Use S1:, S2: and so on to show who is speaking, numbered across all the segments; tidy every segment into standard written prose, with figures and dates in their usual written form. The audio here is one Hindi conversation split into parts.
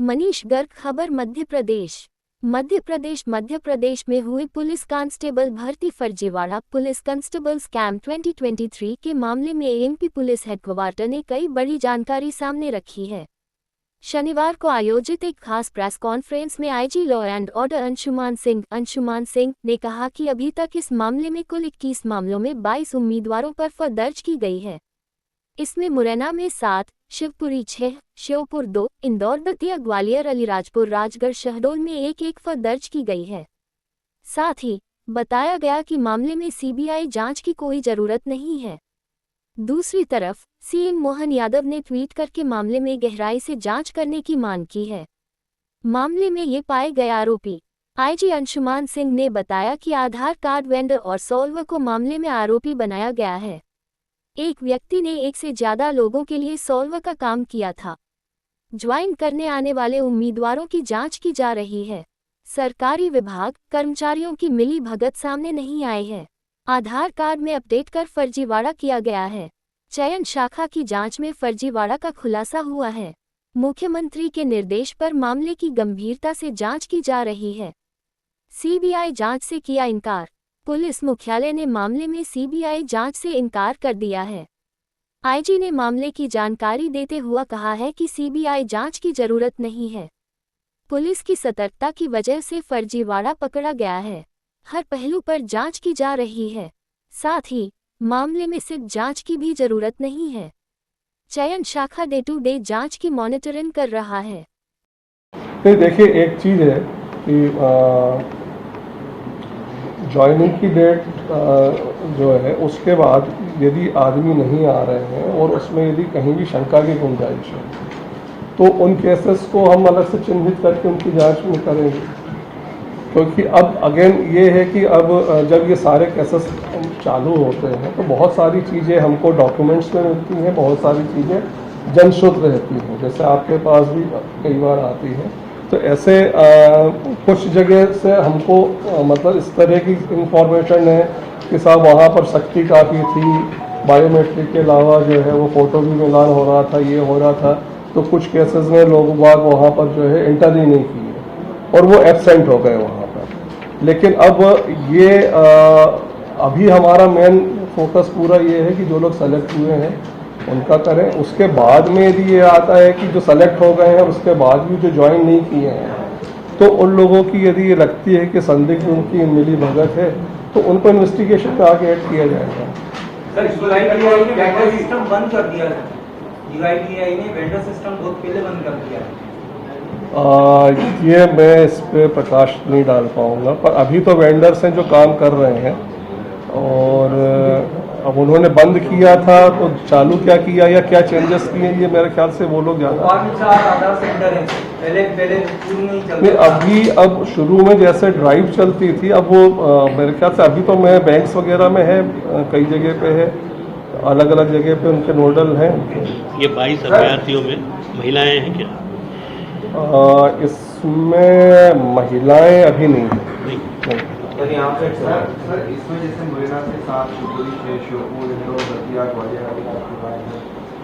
S1: मनीष गर्ग। खबर मध्य प्रदेश में हुए पुलिस कांस्टेबल भर्ती फर्जीवाड़ा। पुलिस कांस्टेबल स्कैम 2023 के मामले में एमपी पुलिस हेडक्वार्टर ने कई बड़ी जानकारी सामने रखी है। शनिवार को आयोजित एक खास प्रेस कॉन्फ्रेंस में IG law and order Anshuman Singh ने कहा कि अभी तक इस मामले में कुल 21 मामलों में 22 उम्मीदवारों पर एफआईआर दर्ज की गई है। इसमें मुरैना में 7, शिवपुरी 6, श्योपुर 2, इंदौर दतिया, ग्वालियर, अलीराजपुर, राजगढ़, शहडोल में एक एफआईआर दर्ज की गई है। साथ ही बताया गया कि मामले में सीबीआई जांच की कोई जरूरत नहीं है। दूसरी तरफ सीएम मोहन यादव ने ट्वीट करके मामले में गहराई से जांच करने की मांग की है। मामले में ये पाए गए आरोपी आईजी अंशुमान सिंह ने बताया कि आधार कार्ड वेंडर और सॉल्वर को मामले में आरोपी बनाया गया है। एक व्यक्ति ने एक से ज्यादा लोगों के लिए सॉल्वर का काम किया था। ज्वाइन करने आने वाले उम्मीदवारों की जांच की जा रही है। सरकारी विभाग कर्मचारियों की मिली भगत सामने नहीं आई है। आधार कार्ड में अपडेट कर फर्जीवाड़ा किया गया है। चयन शाखा की जांच में फर्जीवाड़ा का खुलासा हुआ है। मुख्यमंत्री के निर्देश पर मामले की गंभीरता से जांच की जा रही है। सीबीआई जांच से किया इनकार। पुलिस मुख्यालय ने मामले में सीबीआई जांच से इनकार कर दिया है। आईजी ने मामले की जानकारी देते हुए कहा है कि सीबीआई जांच की जरूरत नहीं है। पुलिस की सतर्कता की वजह से फर्जीवाड़ा पकड़ा गया है। हर पहलू पर जांच की जा रही है। साथ ही मामले में सिर्फ जांच की भी जरूरत नहीं है। चयन शाखा डे टू डे जांच की मॉनिटरिंग कर रहा है।
S2: तो देखिए, एक चीज़ है कि ज्वाइनिंग की डेट जो है उसके बाद यदि आदमी नहीं आ रहे हैं और उसमें यदि कहीं भी शंका की गुंजाइश है तो उन केसेस को हम अलग से चिन्हित करके उनकी जांच में करेंगे। क्योंकि अब अगेन ये है कि अब जब ये सारे केसेस चालू होते हैं तो बहुत सारी चीज़ें हमको डॉक्यूमेंट्स में मिलती हैं, बहुत सारी चीज़ें जनश्रुत रहती हैं, जैसे आपके पास भी कई बार आती है। तो ऐसे कुछ जगह से हमको मतलब इस तरह की इंफॉर्मेशन है कि साहब वहाँ पर सख्ती काफ़ी थी, बायोमेट्रिक के अलावा जो है वो फ़ोटो भी मिलान हो रहा था, ये हो रहा था, तो कुछ केसेस में लोग बाग वहाँ पर जो है एंटर ही नहीं किए और वो एब्सेंट हो गए वहाँ पर। लेकिन अब ये अभी हमारा मेन फोकस पूरा ये है कि जो लोग सेलेक्ट हुए हैं उनका करें। उसके बाद में यदि ये आता है कि जो सेलेक्ट हो गए हैं उसके बाद भी जो ज्वाइन नहीं किए हैं तो उन लोगों की यदि ये लगती है कि संदिग्ध उनकी मिली भगत है तो उनको इन्वेस्टिगेशन में आगे ऐड किया जाएगा।
S3: सर, यूआईडीएआई ने वेंडर सिस्टम बंद कर दिया है। यूआईडीएआई ने वेंडर सिस्टम बहुत पहले बंद कर दिया है।
S2: ये मैं इस पर प्रकाश नहीं डाल पाऊंगा, पर अभी तो वेंडर्स हैं जो काम कर रहे हैं और अब उन्होंने बंद किया था तो चालू क्या किया या क्या चेंजेस किए ये मेरे ख्याल से वो लोग ज़्यादा नहीं। अभी अब शुरू में जैसे ड्राइव चलती थी, अब वो मेरे ख्याल से अभी तो मैं बैंक्स वगैरह में है, कई जगह पे है, अलग अलग जगह पे उनके नोडल हैं।
S4: ये 22 अभ्यर्थियों में महिलाएं हैं क्या?
S2: इसमें महिलाएं अभी नहीं है।
S3: सर, यहाँ पे सर इसमें जैसे मुरैना से 7, शिवपुरी 6, श्योपुर, इंदौर, दतिया, ग्वालियर आदि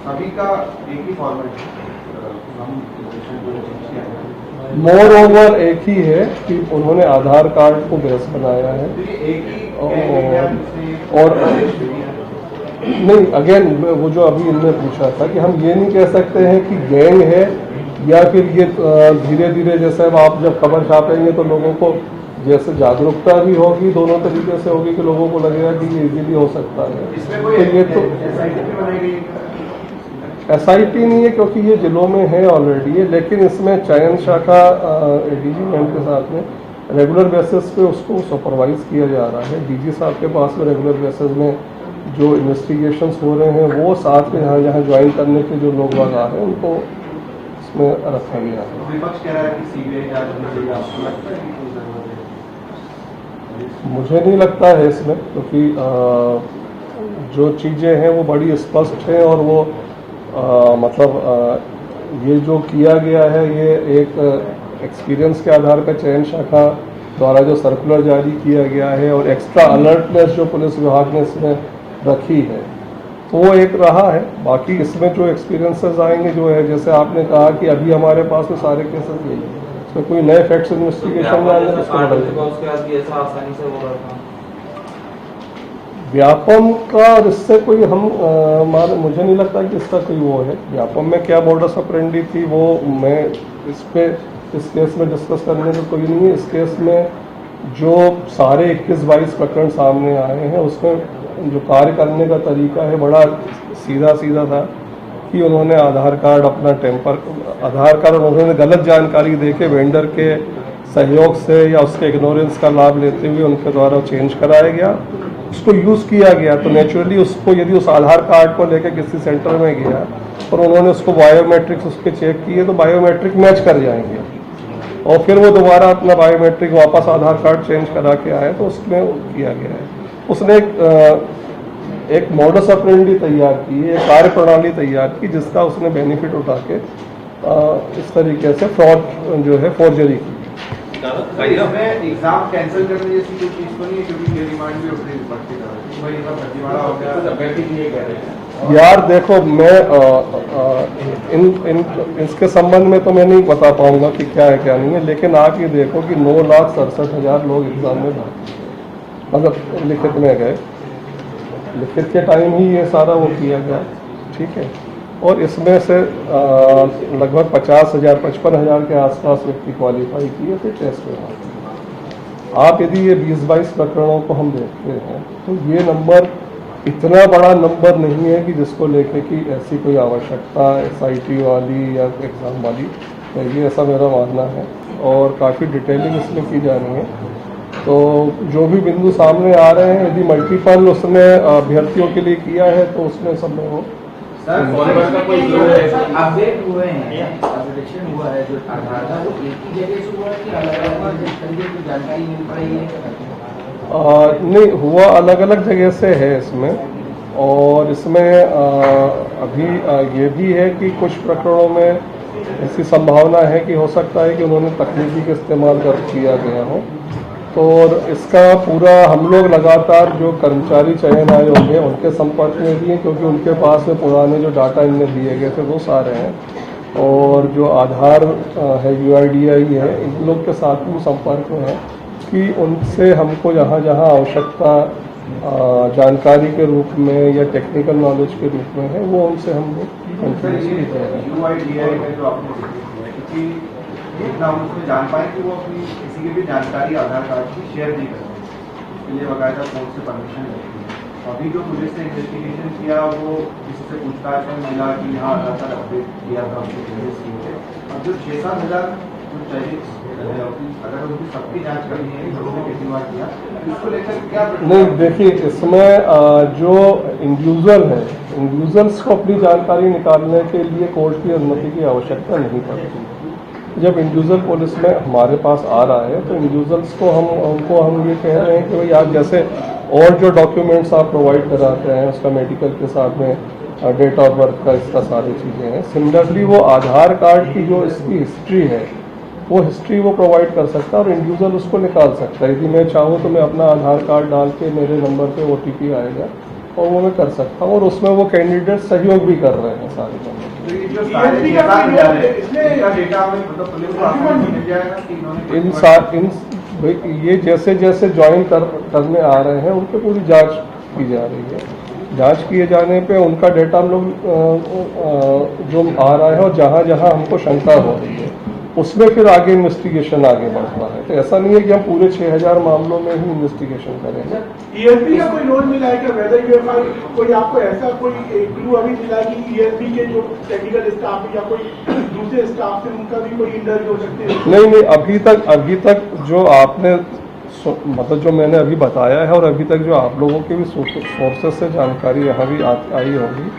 S3: सभी का एक ही फॉर्मेट
S2: मोर ओवर एक ही है कि उन्होंने आधार कार्ड को बेस बनाया है और नहीं, अगेन वो जो अभी इनने पूछा था कि हम ये नहीं कह सकते हैं कि गैंग है या फिर ये धीरे धीरे जैसे आप जब खबर छापेंगे तो लोगों को जैसे जागरूकता भी होगी, दोनों तरीके से होगी कि लोगों को लगेगा कि ये इजीली हो सकता है। तो ये तो एसआईटी नहीं है क्योंकि ये जिलों में है ऑलरेडी है, लेकिन इसमें चयन शाखा डीजी मैम के साथ में रेगुलर बेसिस पे उसको सुपरवाइज किया जा रहा है। डीजी साहब के पास में रेगुलर बेसिस में जो इन्वेस्टिगेशंस हो रहे हैं वो साथ में यहाँ ज्वाइन करने के जो लोग वहाँ आ रहे हैं उनको इसमें रखा गया है।
S3: विपक्ष कह रहा है कि सीबीआई जांच होनी चाहिए।
S2: मुझे नहीं लगता है इसमें, क्योंकि जो चीज़ें हैं वो बड़ी स्पष्ट हैं और वो मतलब ये जो किया गया है ये एक एक्सपीरियंस के आधार पर चयन शाखा द्वारा जो सर्कुलर जारी किया गया है और एक्स्ट्रा अलर्टनेस जो पुलिस विभाग ने इसमें रखी है, तो वो एक रहा है। बाकी इसमें जो एक्सपीरियंसेस आएंगे जो है, जैसे आपने कहा कि अभी हमारे पास में सारे केसेस गए, तो कोई नए फैक्ट्स इन्वेस्टिगेशन में आएंगे तो उसको बताएंगे। व्यापम का और इससे कोई मुझे नहीं लगता कि इसका कोई वो है। व्यापम में क्या मोडस ऑपरेंडी थी वो मैं इस केस में डिस्कस करने का कोई नहीं है। इस केस में जो सारे 21-22 प्रकरण सामने आए हैं उसमें जो कार्य करने का तरीका है बड़ा सीधा था कि उन्होंने आधार कार्ड उन्होंने गलत जानकारी देके वेंडर के सहयोग से या उसके इग्नोरेंस का लाभ लेते हुए उनके द्वारा चेंज कराया गया, उसको यूज़ किया गया। तो नेचुरली उसको यदि उस आधार कार्ड को लेकर किसी सेंटर में गया और उन्होंने उसको बायोमेट्रिक्स उसके चेक किए तो बायोमेट्रिक मैच कर जाएंगे और फिर वो दोबारा अपना बायोमेट्रिक वापस आधार कार्ड चेंज करा के आए तो उसमें किया गया है। उसने एक मॉडस ऑपरेंडी तैयार की, एक कार्य प्रणाली तैयार की जिसका उसने बेनिफिट उठा के इस तरीके से फ्रॉड जो है फोर्जरी की।
S3: एग्जाम कैंसिल करने जैसी कोई चीज तो नहीं है क्योंकि ये रिमांड भी होती है बढ़ती तरह भाई ये फर्जीवाड़ा हो गया अभ्यर्थी के लिए कह रहे हैं।
S2: यार देखो मैं इसके संबंध में तो मैं नहीं बता पाऊंगा कि क्या है क्या नहीं है, लेकिन आप ये देखो कि 9,67,000 लोग एग्जाम में मतलब लिखित में गए, लिखित के टाइम ही ये सारा वो किया गया, ठीक है। और इसमें से लगभग 50,000 55,000 के आसपास व्यक्ति क्वालिफाई किए थे टेस्ट में। आप यदि ये 20-22 प्रकरणों को हम देखते हैं तो ये नंबर इतना बड़ा नंबर नहीं है कि जिसको लेके कि ऐसी कोई आवश्यकता SIT वाली या एग्ज़ाम वाली, ये ऐसा मेरा मानना है। और काफ़ी डिटेलिंग इसमें की जानी है। तो जो भी बिंदु सामने आ रहे हैं यदि मल्टीपल उसने अभ्यर्थियों के लिए किया है तो उसमें सब में हो
S3: अपडेट हुए हैं, अपडेशन हुआ है जो आधार था वो एक ही जगह से हुआ कि अलग-अलग तरीके की जानकारी मिल पाई है?
S2: नहीं हुआ, अलग अलग जगह से है इसमें। और इसमें अभी ये भी है कि कुछ प्रकरणों में ऐसी संभावना है कि हो सकता है कि उन्होंने तकनीकी का इस्तेमाल किया गया हो। तो इसका पूरा हम लोग लगातार जो कर्मचारी चयन आयोग है उनके संपर्क में भी हैं क्योंकि उनके पास में पुराने जो डाटा इन्हें दिए गए थे वो सारे हैं। और जो आधार है UIDAI है इन लोग के साथ भी संपर्क में है कि उनसे हमको जहाँ जहाँ आवश्यकता जानकारी के रूप में या टेक्निकल नॉलेज के रूप में है वो उनसे हम लोग
S3: UIDAI में जो आपने इतना हम उसमें जान पाए कि वो अपनी किसी की भी जानकारी आधार कार्ड की शेयर नहीं करते, इसके लिए बाकायदा कोर्ट से परमिशन लेती है। अभी जो पुलिस ने इन्वेस्टिगेशन किया वो किसी से पूछताछ में मिला कि यहाँ आधार कार्ड अपडेट किया था उसके चेंजेस किए थे। अब जो 6-7 हज़ार जो चेंजेस अगर उनकी सबकी जाँच करनी है उन्होंने कितनी बार किया इसको लेकर क्या
S2: नहीं, देखिए इसमें जो इंडिविजुअल है इंडिविजुअल्स को अपनी जानकारी निकालने के लिए कोर्ट की अनुमति की आवश्यकता नहीं पड़ती। जब इंडिविजुअल पुलिस में हमारे पास आ रहा है तो इंडिविजुअल्स को हम ये कह रहे हैं कि भाई आप जैसे और जो डॉक्यूमेंट्स आप प्रोवाइड कराते हैं उसका मेडिकल के साथ में डेट ऑफ बर्थ का इसका सारी चीज़ें हैं, सिमिलरली वो आधार कार्ड की जो इसकी हिस्ट्री है वो हिस्ट्री वो प्रोवाइड कर सकता है और इंडिविजुअल उसको निकाल सकता है। यदि मैं चाहूँ तो मैं अपना आधार कार्ड डाल के मेरे नंबर पे OTP आएगा और वो मैं कर सकता हूँ और उसमें वो कैंडिडेट सहयोग भी कर रहे हैं सारे नंबर। ये जैसे जैसे ज्वाइन करने आ रहे हैं उन पर पूरी जांच की जा रही है। जांच किए जाने पे उनका डेटा हम लोग जो आ रहा है और जहाँ जहाँ हमको शंका हो रही है उसमें फिर आगे इन्वेस्टिगेशन आगे बढ़ता है। तो ऐसा नहीं है कि हम पूरे 6,000 मामलों में ही इन्वेस्टिगेशन करेंगे।
S5: ESP का कोई रोल मिला है क्या? वेदर यूएफआई कोई आपको ऐसा कोई क्लू अभी मिला है कि ESP के जो टेक्निकल स्टाफ या कोई दूसरे स्टाफ से उनका भी कोई इंटरव्यू हो सकते हैं?
S2: नहीं, अभी तक जो आपने मतलब जो मैंने अभी बताया है और अभी तक जो आप लोगों के भी सोर्सेस से जानकारी यहाँ भी आई होगी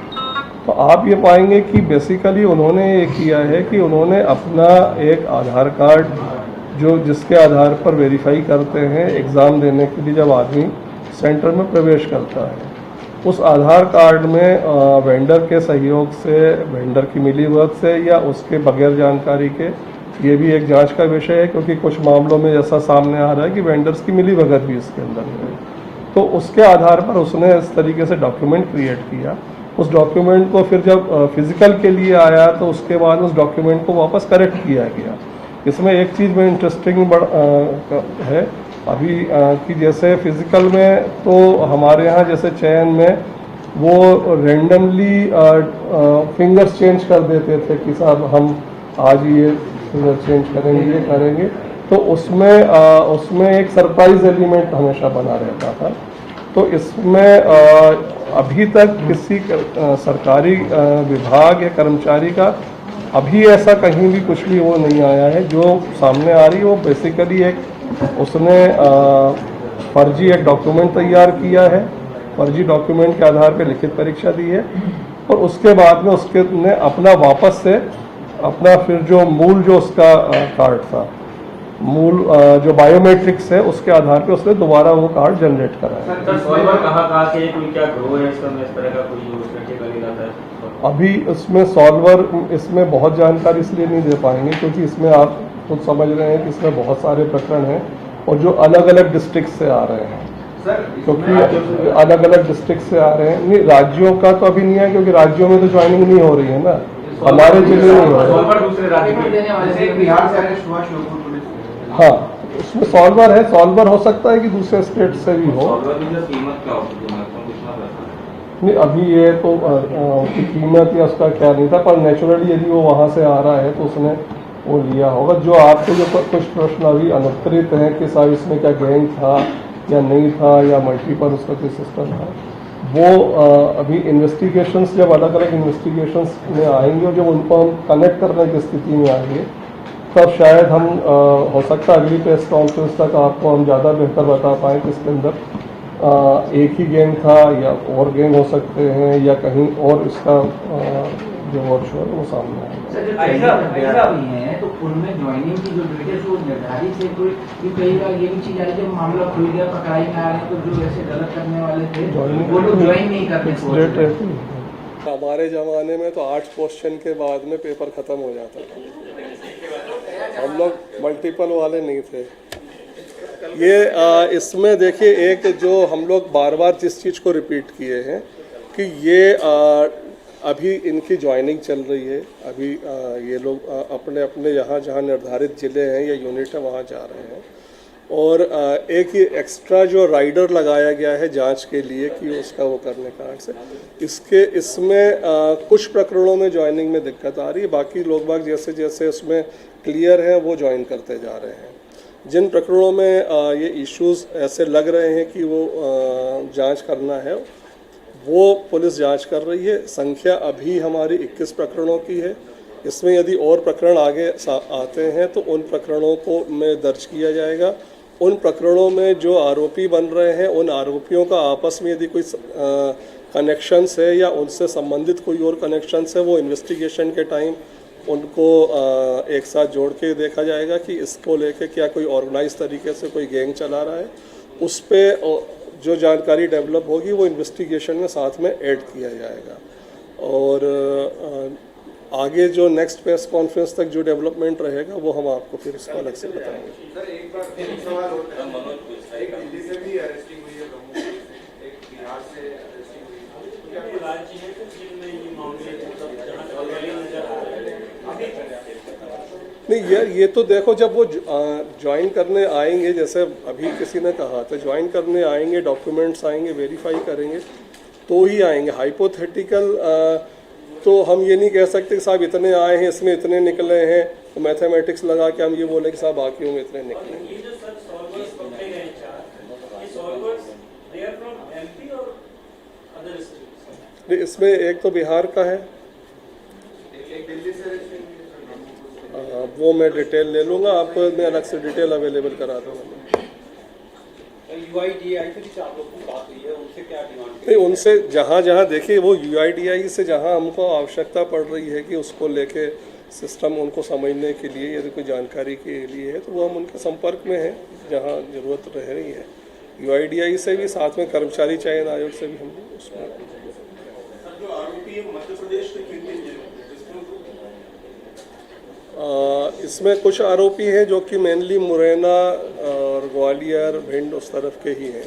S2: तो आप ये पाएंगे कि बेसिकली उन्होंने ये किया है कि उन्होंने अपना एक आधार कार्ड जो जिसके आधार पर वेरीफाई करते हैं एग्ज़ाम देने के लिए जब आदमी सेंटर में प्रवेश करता है, उस आधार कार्ड में वेंडर के सहयोग से, वेंडर की मिलीभगत से या उसके बगैर जानकारी के, ये भी एक जांच का विषय है क्योंकि कुछ मामलों में जैसा सामने आ रहा है कि वेंडर्स की मिलीभगत भी इसके अंदर है। तो उसके आधार पर उसने इस तरीके से डॉक्यूमेंट क्रिएट किया उस डॉक्यूमेंट को फिर जब फिजिकल के लिए आया तो उसके बाद उस डॉक्यूमेंट को वापस करेक्ट किया गया। इसमें एक चीज़ में इंटरेस्टिंग है अभी कि जैसे फिजिकल में तो हमारे यहाँ जैसे चयन में वो रेंडमली फिंगर्स चेंज कर देते थे कि साहब हम आज ये फिंगर चेंज करेंगे करेंगे, तो उसमें एक सरप्राइज एलिमेंट हमेशा बना रहता था। तो इसमें अभी तक किसी सरकारी विभाग या कर्मचारी का अभी ऐसा कहीं भी कुछ भी वो नहीं आया है। जो सामने आ रही है वो बेसिकली एक उसने फर्जी एक डॉक्यूमेंट तैयार किया है, फर्जी डॉक्यूमेंट के आधार पर लिखित परीक्षा दी है और उसके बाद में उसके ने अपना वापस से अपना फिर जो मूल जो उसका कार्ड था, मूल जो बायोमेट्रिक्स है उसके आधार पे उसने दोबारा वो कार्ड जनरेट करा है। अभी इसमें सॉल्वर इसमें बहुत जानकारी इसलिए नहीं दे पाएंगे क्योंकि इसमें आप खुद समझ रहे हैं कि इसमें बहुत सारे प्रकरण हैं और जो अलग अलग डिस्ट्रिक्ट से आ रहे हैं, क्योंकि अलग अलग डिस्ट्रिक्ट से आ रहे हैं। नहीं, राज्यों का तो अभी नहीं है क्योंकि राज्यों में तो ज्वाइनिंग नहीं हो रही है ना, हमारे जिले में हो रही है। हाँ, उसमें सॉल्वर है, सॉल्वर हो सकता है कि दूसरे स्टेट से भी हो। नहीं, अभी ये तो उसकी कीमत या उसका क्या नहीं था, पर नेचुरली यदि वो वहाँ से आ रहा है तो उसने वो लिया होगा। जो आपके जो कुछ प्रश्न अभी अनुत्तरित हैं कि साहब इसमें क्या गैंग था या नहीं था या मल्टीपल उसका कोई सिस्टम था, वो अभी इन्वेस्टिगेशंस जब अलग अलग इन्वेस्टिगेशंस में आएंगे और जब उनको हम कनेक्ट करने की स्थिति में आएंगे तब शायद हम हो सकता है अगली प्रेस कॉन्फ्रेंस तक आपको हम ज़्यादा बेहतर बता पाएँ कि इसके अंदर एक ही गैंग था या और गैंग हो सकते हैं या कहीं और इसका जो वर्ष है वो सामने आएगा।
S6: तो उनमें ज्वाइनिंग की जो डिटेल्स वो निर्धारित है, तो कई बार ये भी चीज आ रही है जब मामला खुल गया पकड़ाई में आ रहे तो जो ऐसे गलत करने वाले थे वो लोग ज्वाइन नहीं करते।
S2: हमारे ज़माने में तो 8 क्वेश्चन के बाद में पेपर ख़त्म हो जाता था, हम लोग मल्टीपल वाले नहीं थे। ये इसमें देखिए एक जो हम लोग बार बार जिस चीज़ को रिपीट किए हैं कि ये अभी इनकी ज्वाइनिंग चल रही है। अभी ये लोग अपने अपने यहाँ जहाँ निर्धारित ज़िले हैं या यूनिट है वहाँ जा रहे हैं और एक ये एक्स्ट्रा जो राइडर लगाया गया है जांच के लिए कि उसका वो करने कारण से इसमें कुछ प्रकरणों में ज्वाइनिंग में दिक्कत आ रही है। बाकी लोग बाग जैसे जैसे उसमें क्लियर है वो ज्वाइन करते जा रहे हैं। जिन प्रकरणों में ये इश्यूज ऐसे लग रहे हैं कि वो जांच करना है वो पुलिस जांच कर रही है। संख्या अभी हमारी 21 प्रकरणों की है। इसमें यदि और प्रकरण आगे आते हैं तो उन प्रकरणों को में दर्ज किया जाएगा। उन प्रकरणों में जो आरोपी बन रहे हैं उन आरोपियों का आपस में यदि कोई कनेक्शंस है या उनसे संबंधित कोई और कनेक्शंस है वो इन्वेस्टिगेशन के टाइम उनको एक साथ जोड़ के देखा जाएगा कि इसको लेके क्या कोई ऑर्गेनाइज तरीके से कोई गैंग चला रहा है। उस पर जो जानकारी डेवलप होगी वो इन्वेस्टिगेशन में साथ में ऐड किया जाएगा। और आगे जो नेक्स्ट प्रेस कॉन्फ्रेंस तक जो डेवलपमेंट रहेगा वो हम आपको फिर इसको अलग से बताएंगे।
S3: सर एक बार एक सवाल होता है, एक दिल्ली से भी अरेस्टिंग हुई है लोगों की, एक बिहार से अरेस्टिंग हुई है, क्या कोई राज्य है जिनमें ये मामले
S2: नहीं यार, ये तो देखो जब वो ज्वाइन करने आएंगे, जैसे अभी किसी ने कहा था ज्वाइन करने आएंगे, डॉक्यूमेंट्स आएंगे, वेरीफाई करेंगे तो ही आएंगे। हाइपोथेटिकल तो हम ये नहीं कह सकते कि साहब इतने आए हैं इसमें इतने निकले हैं, तो मैथमेटिक्स लगा के हम ये बोले कि साहब बाकियों में इतने निकलेंगे। इसमें एक तो बिहार का है, वो मैं डिटेल ले लूँगा, आपको मैं अलग से डिटेल अवेलेबल करा दूँगा। नहीं, उनसे जहाँ देखिए वो UIDAI से जहाँ हमको आवश्यकता पड़ रही है कि उसको लेके सिस्टम उनको समझने के लिए यदि कोई जानकारी के लिए है तो वो हम उनके संपर्क में हैं जहाँ ज़रूरत रह रही है। UIDAI से भी, साथ में कर्मचारी चयन आयोग से भी हम उसमें इसमें कुछ आरोपी हैं जो कि मेनली मुरैना और ग्वालियर, भिंड उस तरफ के ही हैं।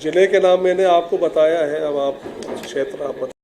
S2: जिले के नाम मैंने आपको बताया है, अब आप क्षेत्र आप बताइए।